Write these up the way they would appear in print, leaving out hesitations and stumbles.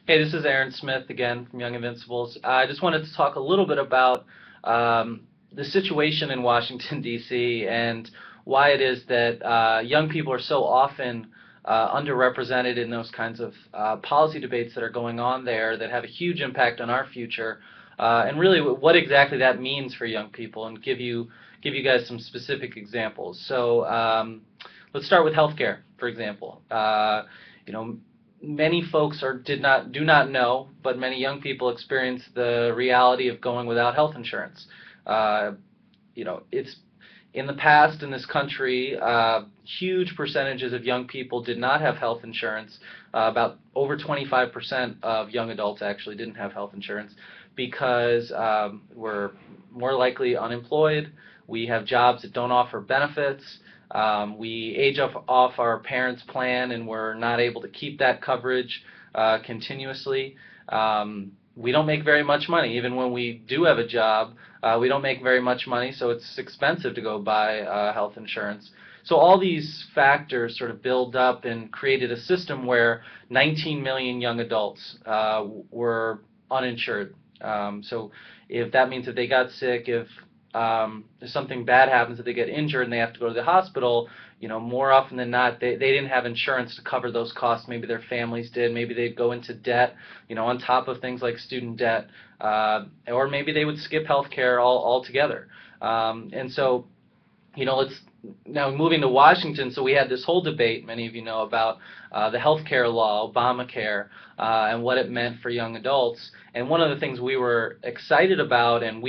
Hey, this is Aaron Smith again from Young Invincibles. I just wanted to talk a little bit about the situation in Washington, D.C. and why it is that young people are so often underrepresented in those kinds of policy debates that are going on there that have a huge impact on our future, and really what exactly that means for young people, and give you guys some specific examples. So let's start with healthcare, for example. You know, many folks do not know, but many young people experience the reality of going without health insurance. Uh, it's in the past in this country, huge percentages of young people did not have health insurance. About over 25% of young adults actually didn't have health insurance because we're more likely unemployed. We have jobs that don't offer benefits. We age off our parents' plan, and we're not able to keep that coverage continuously. We don't make very much money. Even when we do have a job, we don't make very much money, so it's expensive to go buy health insurance. So all these factors sort of build up and created a system where 19 million young adults were uninsured. So if that means that they got sick, if something bad happens, if they get injured and they have to go to the hospital, more often than not, they didn't have insurance to cover those costs. Maybe their families did. Maybe they'd go into debt, on top of things like student debt, or maybe they would skip health care altogether. And so, let's now moving to Washington. So we had this whole debate, many of you know, about the health care law, Obamacare, and what it meant for young adults. And one of the things we were excited about, and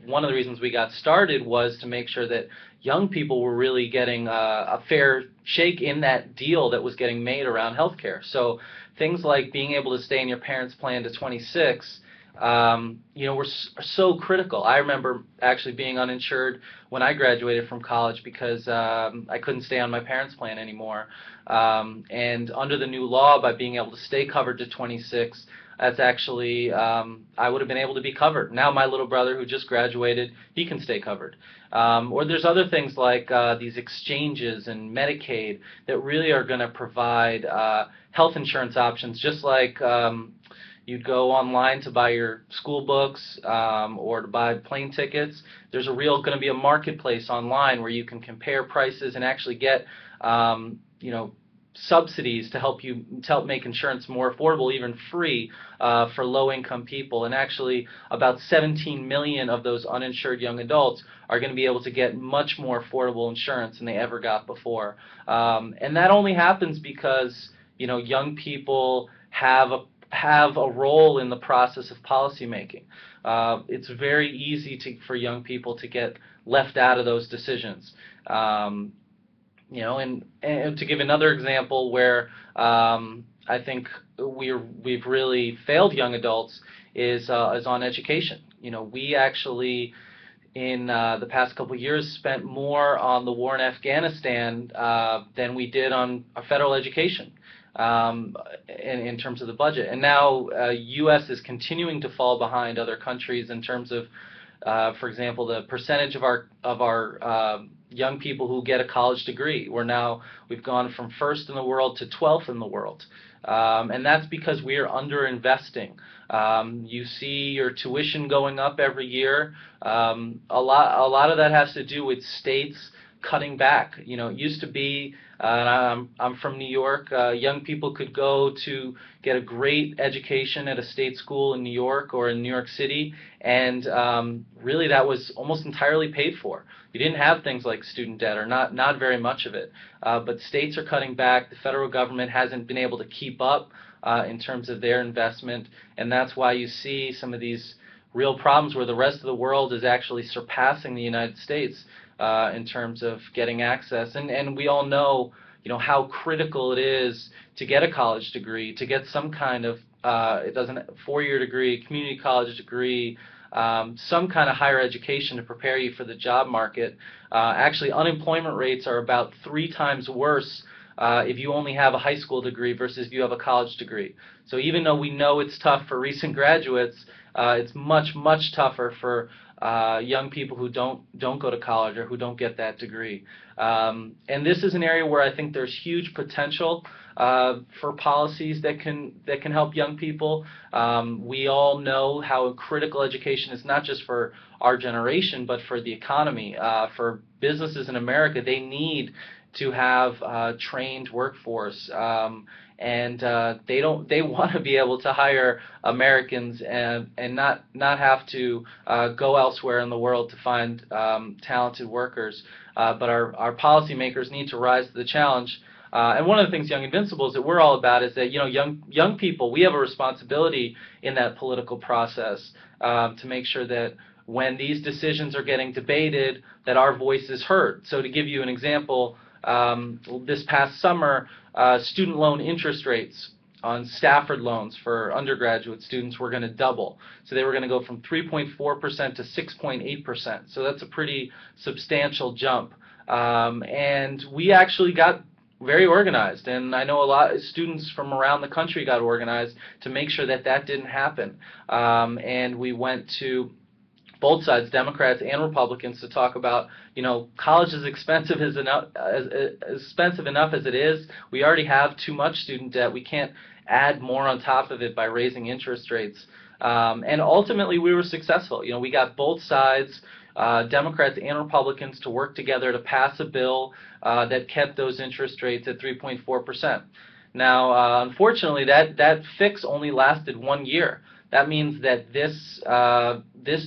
one of the reasons we got started was to make sure that young people were really getting a fair shake in that deal that was getting made around health care. So things like being able to stay in your parents' plan to 26, were so critical. I remember actually being uninsured when I graduated from college because I couldn't stay on my parents' plan anymore. And under the new law, by being able to stay covered to 26, that's actually, I would have been able to be covered. Now my little brother who just graduated, he can stay covered. Or there's other things like these exchanges and Medicaid that really are going to provide health insurance options, just like you'd go online to buy your school books or to buy plane tickets. There's going to be a marketplace online where you can compare prices and actually get subsidies to help make insurance more affordable, even free for low-income people. And actually, about 17 million of those uninsured young adults are going to be able to get much more affordable insurance than they ever got before. And that only happens because young people have a role in the process of policy making. It's very easy for young people to get left out of those decisions. And to give another example where I think we've really failed young adults is on education. We actually in the past couple of years spent more on the war in Afghanistan than we did on federal education. In terms of the budget. And now U.S. is continuing to fall behind other countries in terms of, for example, the percentage of our young people who get a college degree. We've gone from first in the world to 12th in the world. And that's because we are underinvesting. You see your tuition going up every year. A lot of that has to do with states cutting back. It used to be, I'm from New York, young people could go to get a great education at a state school in New York or in New York City, and really that was almost entirely paid for. You didn't have things like student debt, or not very much of it. But states are cutting back. The federal government hasn't been able to keep up in terms of their investment, and that's why you see some of these real problems where the rest of the world is actually surpassing the United States in terms of getting access. And we all know, how critical it is to get a college degree, to get some kind of four-year degree, community college degree, some kind of higher education to prepare you for the job market. Actually, unemployment rates are about 3 times worse if you only have a high school degree versus if you have a college degree. So even though we know it's tough for recent graduates, it's much, much tougher for young people who don't go to college or who don't get that degree. And this is an area where I think there's huge potential for policies that can help young people. We all know how critical education is, not just for our generation, but for the economy. For businesses in America, they need to have trained workforce, and they want to be able to hire Americans and not have to go elsewhere in the world to find talented workers. But our policymakers need to rise to the challenge. And one of the things Young Invincibles that we're all about is that young people, we have a responsibility in that political process to make sure that when these decisions are getting debated, that our voice is heard. So to give you an example, this past summer, student loan interest rates on Stafford loans for undergraduate students were going to double. So they were going to go from 3.4% to 6.8%. So that's a pretty substantial jump. And we actually got very organized, and I know a lot of students from around the country got organized to make sure that that didn't happen. And we went to both sides, Democrats and Republicans, to talk about, college is expensive enough as it is. We already have too much student debt. We can't add more on top of it by raising interest rates. And ultimately, we were successful. We got both sides, Democrats and Republicans, to work together to pass a bill that kept those interest rates at 3.4%. Now, unfortunately, that fix only lasted 1 year. That means that this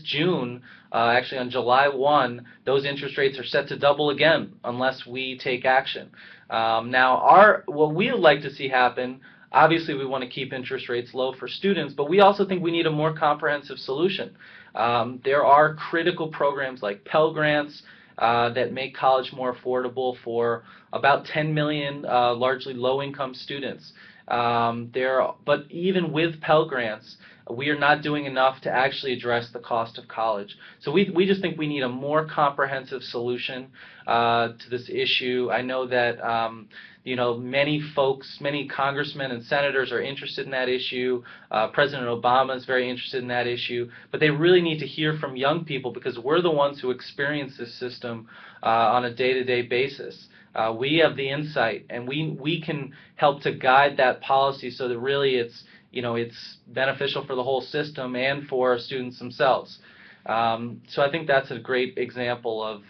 June, actually on July 1, those interest rates are set to double again unless we take action. Now, what we would like to see happen, obviously we want to keep interest rates low for students, but we also think we need a more comprehensive solution. There are critical programs like Pell Grants that make college more affordable for about 10 million largely low-income students. But even with Pell Grants, we are not doing enough to actually address the cost of college. So we just think we need a more comprehensive solution to this issue. I know that many folks, many congressmen and senators are interested in that issue. President Obama is very interested in that issue. But they really need to hear from young people, because we're the ones who experience this system on a day-to-day basis. We have the insight, and we can help to guide that policy so that really it's beneficial for the whole system and for students themselves. So I think that's a great example of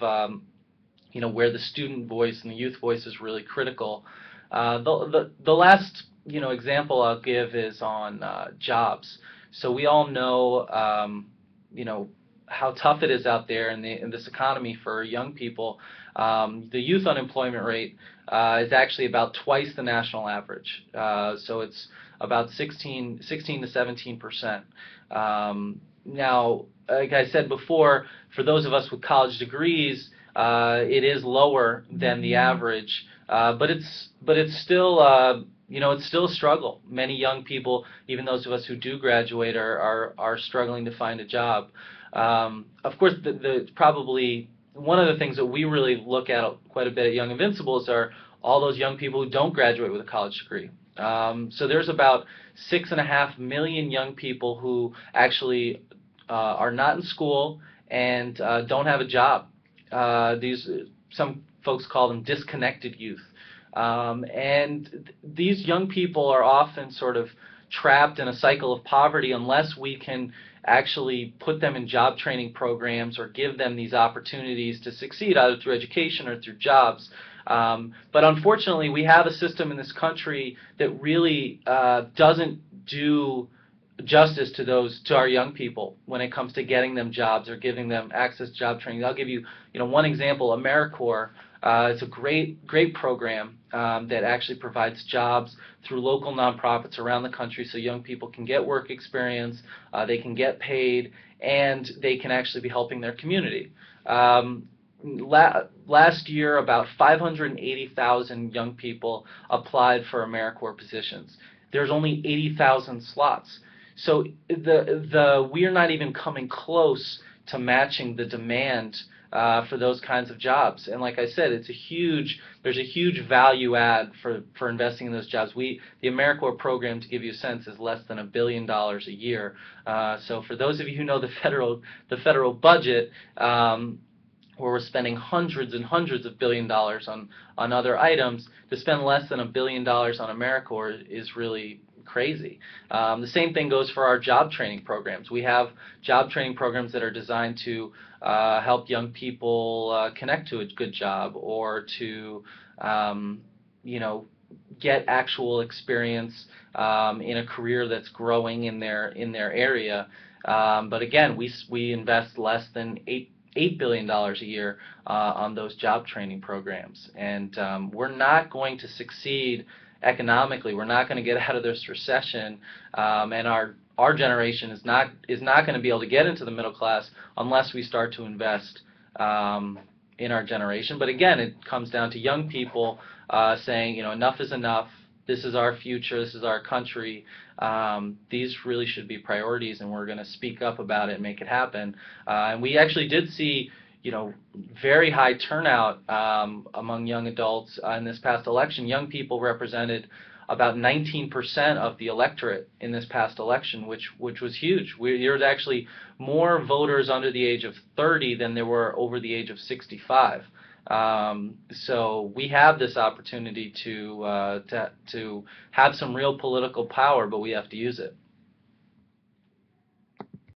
where the student voice and the youth voice is really critical. The last example I'll give is on jobs. So we all know how tough it is out there in this economy for young people. The youth unemployment rate is actually about twice the national average. So it's about 16 to 17%. Now, like I said before, for those of us with college degrees, it is lower than the average, but it's still it's still a struggle. Many young people, even those of us who do graduate, are struggling to find a job. Of course, probably one of the things that we really look at quite a bit at Young Invincibles are all those young people who don't graduate with a college degree. So there's about 6.5 million young people who actually are not in school and don't have a job. Some folks call them disconnected youth. And these young people are often sort of trapped in a cycle of poverty unless we can actually put them in job training programs or give them these opportunities to succeed either through education or through jobs. But unfortunately, we have a system in this country that really doesn't do justice to our young people when it comes to getting them jobs or giving them access to job training. I'll give you one example. AmeriCorps. It's a great program that actually provides jobs through local nonprofits around the country, so young people can get work experience, they can get paid, and they can actually be helping their community. Last year, about 580,000 young people applied for AmeriCorps positions. There's only 80,000 slots. So we are not even coming close to matching the demand for those kinds of jobs. And like I said, there's a huge value add for investing in those jobs. The AmeriCorps program, to give you a sense, is less than $1 billion a year. So for those of you who know the federal budget, where we're spending hundreds and hundreds of $billions on other items, to spend less than $1 billion on AmeriCorps is really crazy. The same thing goes for our job training programs. We have job training programs that are designed to help young people connect to a good job, or to get actual experience in a career that's growing in their area. But again, we invest less than $8 billion a year on those job training programs, and we're not going to succeed economically. We're not going to get out of this recession, and our generation is not going to be able to get into the middle class unless we start to invest in our generation. But again, it comes down to young people saying, enough is enough. This is our future. This is our country. These really should be priorities, and we're going to speak up about it and make it happen. And we actually did see, very high turnout among young adults in this past election. Young people represented about 19% of the electorate in this past election, which was huge. There's actually more voters under the age of 30 than there were over the age of 65. So we have this opportunity to have some real political power, but we have to use it.